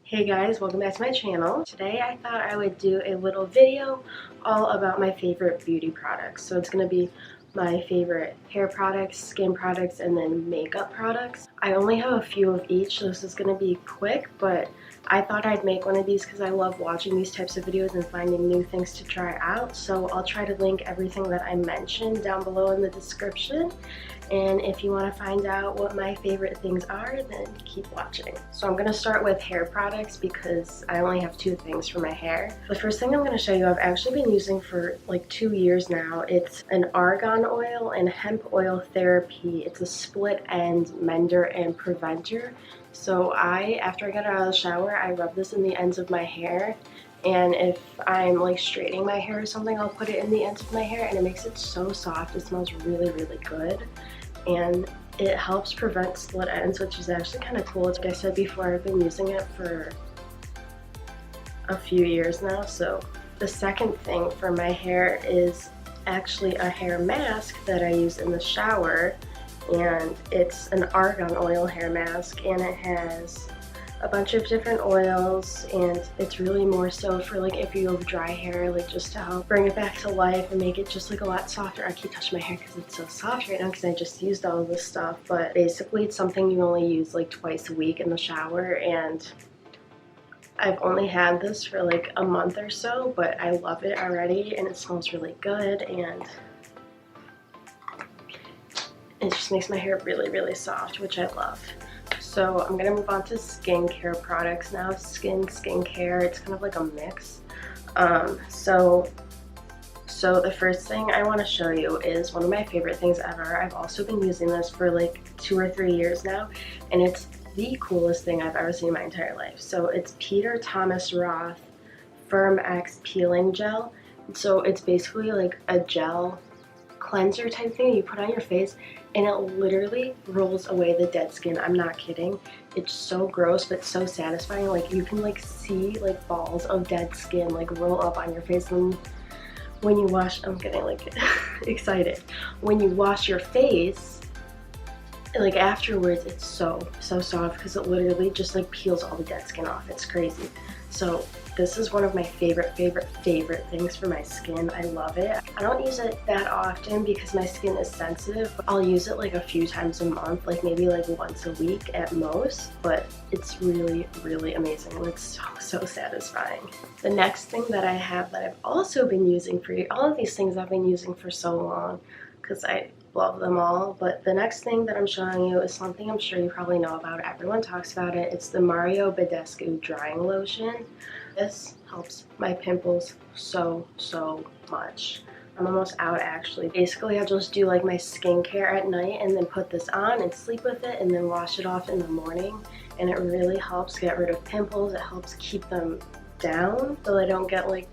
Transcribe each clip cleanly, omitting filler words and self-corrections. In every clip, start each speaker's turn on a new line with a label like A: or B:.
A: Hey guys, welcome back to my channel. Today I thought I would do a little video all about my favorite beauty products. So it's going to be my favorite hair products, skin products, and then makeup products. I only have a few of each, so this is going to be quick, but I thought I'd make one of these because I love watching these types of videos and finding new things to try out. So I'll try to link everything that I mentioned down below in the description. And if you want to find out what my favorite things are, then keep watching. So I'm going to start with hair products because I only have two things for my hair. The first thing I'm going to show you I've actually been using for like 2 years now. It's an argan oil and hemp oil therapy. It's a split end mender and preventer. So after I get out of the shower, I rub this in the ends of my hair. And if I'm like straightening my hair or something, I'll put it in the ends of my hair and it makes it so soft. It smells really, really good. And it helps prevent split ends, which is actually kind of cool. Like I said before, I've been using it for a few years now. So the second thing for my hair is actually a hair mask that I use in the shower. And it's an argan oil hair mask, and it has a bunch of different oils, and it's really more so for like if you have dry hair, like just to help bring it back to life and make it just like a lot softer. I keep touching my hair because it's so soft right now because I just used all of this stuff, but basically it's something you only use like twice a week in the shower, and I've only had this for like a month or so, but I love it already and it smells really good, and it just makes my hair really, really soft, which I love. So I'm gonna move on to skincare products now. Skincare, it's kind of like a mix. So the first thing I want to show you is one of my favorite things ever. I've also been using this for like 2 or 3 years now, and it's the coolest thing I've ever seen in my entire life. So it's Peter Thomas Roth Firm X Peeling Gel. So it's basically like a gel cleanser type thing you put on your face, and it literally rolls away the dead skin. I'm not kidding. It's so gross but so satisfying. Like you can like see like balls of dead skin like roll up on your face, and when you wash, I'm getting like excited. When you wash your face, like afterwards, it's so soft because it literally just like peels all the dead skin off. It's crazy. So this is one of my favorite things for my skin. I love it. I don't use it that often because my skin is sensitive. I'll use it like a few times a month, like maybe like once a week at most, but it's really, really amazing and it's so satisfying. The next thing that I have that I've also been using for all of these things I've been using for so long because I love them all, but the next thing that I'm showing you is something I'm sure you probably know about. Everyone talks about it. It's the Mario Badescu drying lotion. This helps my pimples so much. I'm almost out actually. Basically, I'll just do like my skincare at night and then put this on and sleep with it and then wash it off in the morning, and it really helps get rid of pimples. It helps keep them down so they don't get like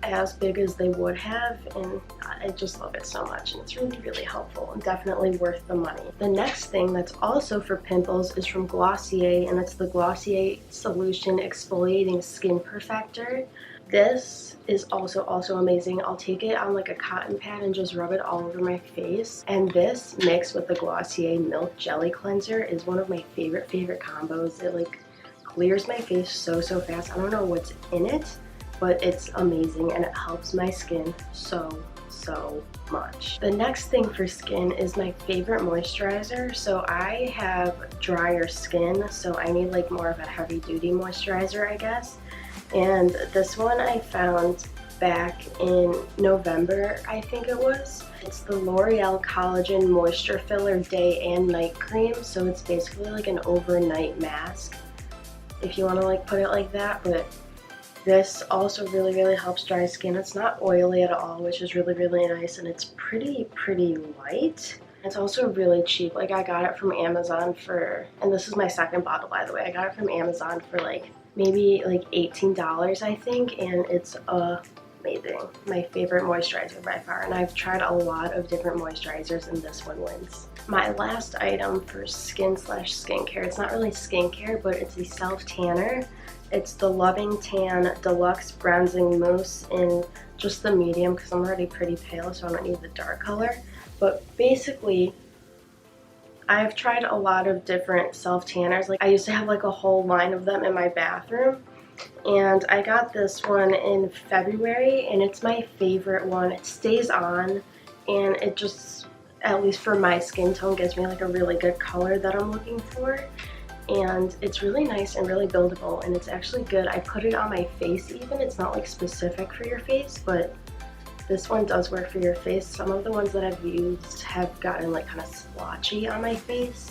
A: as big as they would have, and I just love it so much, and it's really, really helpful and definitely worth the money. The next thing that's also for pimples is from Glossier, and it's the Glossier Solution Exfoliating Skin Perfector. This is also amazing. I'll take it on like a cotton pad and just rub it all over my face, and this mixed with the Glossier Milk Jelly Cleanser is one of my favorite combos. It like clears my face so fast. I don't know what's in it, but it's amazing and it helps my skin so much. The next thing for skin is my favorite moisturizer. So I have drier skin, so I need like more of a heavy duty moisturizer, I guess. And this one I found back in November, I think it was. It's the L'Oreal Collagen Moisture Filler Day and Night Cream. So it's basically like an overnight mask, if you want to like put it like that, but this also really helps dry skin. It's not oily at all, which is really nice, and it's pretty light. It's also really cheap. Like I got it from Amazon for, and this is my second bottle by the way, I got it from Amazon for like maybe like $18 I think, and it's amazing. My favorite moisturizer by far, and I've tried a lot of different moisturizers and this one wins. My last item for skin/skincare, it's not really skincare, but it's a self tanner. It's the Loving Tan Deluxe Bronzing Mousse in just the medium because I'm already pretty pale, so I don't need the dark color. But basically, I've tried a lot of different self-tanners. Like I used to have like a whole line of them in my bathroom, and I got this one in February, and it's my favorite one. It stays on, and it just, at least for my skin tone, gives me like a really good color that I'm looking for. And it's really nice and really buildable, and it's actually good. I put it on my face even. It's not like specific for your face, but this one does work for your face. Some of the ones that I've used have gotten like kind of splotchy on my face.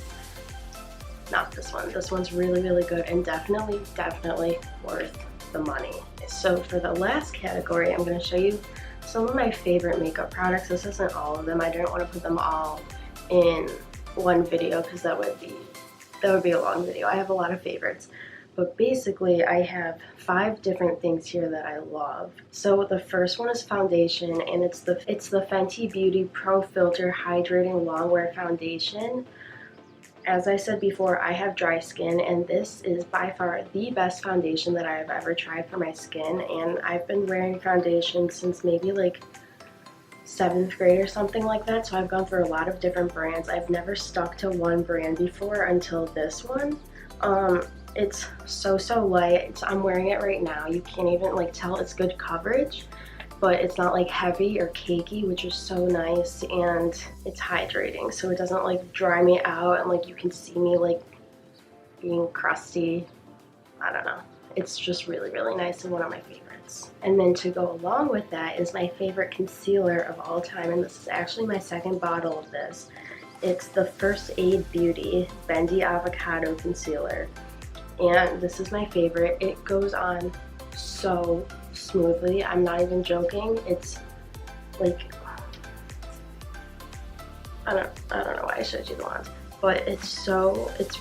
A: Not this one. This one's really, really good and definitely worth the money. So for the last category, I'm going to show you some of my favorite makeup products. This isn't all of them. I didn't want to put them all in one video because that would be a long video. I have a lot of favorites. But basically, I have 5 different things here that I love. So the first one is foundation, and it's the Fenty Beauty Pro Filter Hydrating Longwear Foundation. As I said before, I have dry skin, and this is by far the best foundation that I have ever tried for my skin. And I've been wearing foundation since maybe like 7th grade or something like that, so I've gone through a lot of different brands. I've never stuck to one brand before until this one. It's so light. I'm wearing it right now. You can't even like tell it's good coverage, but it's not like heavy or cakey, which is so nice, and it's hydrating, so it doesn't like dry me out and like you can see me like being crusty. I don't know. It's just really nice and one of my favorites. And then to go along with that is my favorite concealer of all time, and this is actually my 2nd bottle of this. It's the First Aid Beauty Bendy Avocado Concealer, and this is my favorite. It goes on so smoothly. I'm not even joking. It's like, I don't know why I showed you the wand, but it's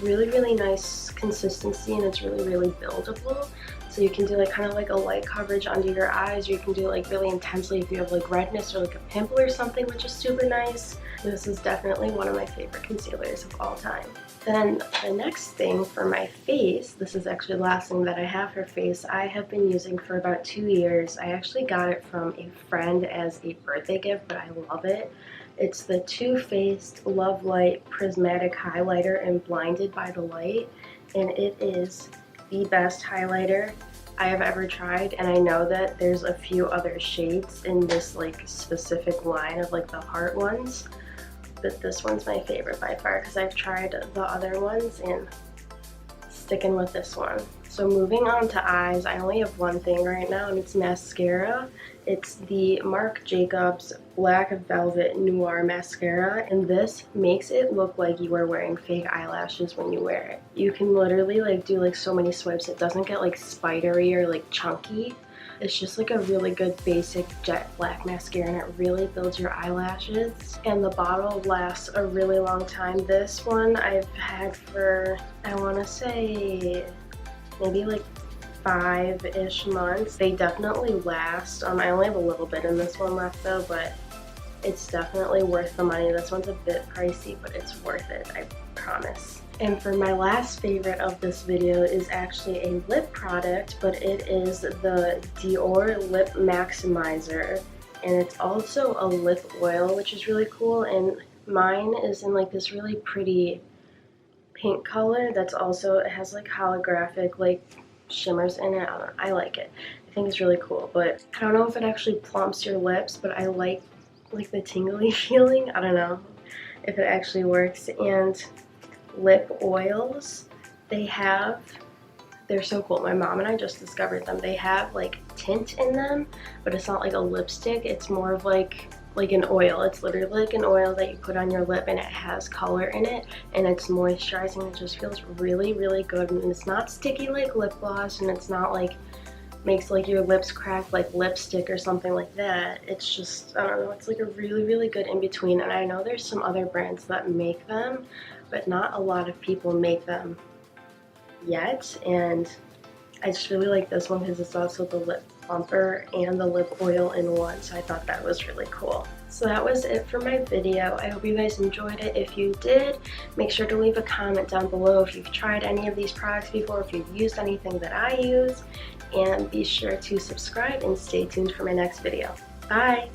A: really nice consistency, and it's really buildable. So you can do like kind of like a light coverage under your eyes, or you can do it like really intensely if you have like redness or like a pimple or something, which is super nice. This is definitely one of my favorite concealers of all time. Then the next thing for my face, this is actually the last thing that I have for face, I have been using for about 2 years. I actually got it from a friend as a birthday gift, but I love it. It's the Too Faced Love Light Prismatic Highlighter in Blinded by the Light, and it is the best highlighter I have ever tried. And I know that there's a few other shades in this like specific line of like the heart ones, but this one's my favorite by far because I've tried the other ones and sticking with this one. So moving on to eyes, I only have one thing right now, and it's mascara. It's the Marc Jacobs Black Velvet Noir Mascara, and this makes it look like you are wearing fake eyelashes when you wear it. You can literally like do like so many swipes. It doesn't get like spidery or like chunky. It's just like a really good basic jet black mascara, and it really builds your eyelashes. And the bottle lasts a really long time. This one I've had for, I want to say, maybe like 5-ish months. They definitely last. I only have a little bit in this one left though, but it's definitely worth the money. This one's a bit pricey, but it's worth it, I promise. And for my last favorite of this video is actually a lip product, but it is the Dior Lip Maximizer, and it's also a lip oil, which is really cool. And mine is in like this really pretty pink color that's also, it has like holographic like shimmers in it. I don't know, I like it. I think it's really cool, but I don't know if it actually plumps your lips, but I like the tingly feeling. I don't know if it actually works. And lip oils, they're so cool. My mom and I just discovered them. They have like tint in them, but it's not like a lipstick. It's more of like an oil. It's literally like an oil that you put on your lip, and it has color in it, and it's moisturizing. It just feels really good, and it's not sticky like lip gloss, and it's not like makes like your lips crack like lipstick or something like that. It's just, I don't know, it's like a really good in between. And I know there's some other brands that make them, but not a lot of people make them yet. And I just really like this one because it's also the lip plumper and the lip oil in one, so I thought that was really cool. So that was it for my video. I hope you guys enjoyed it. If you did, make sure to leave a comment down below if you've tried any of these products before, if you've used anything that I use, and be sure to subscribe and stay tuned for my next video. Bye!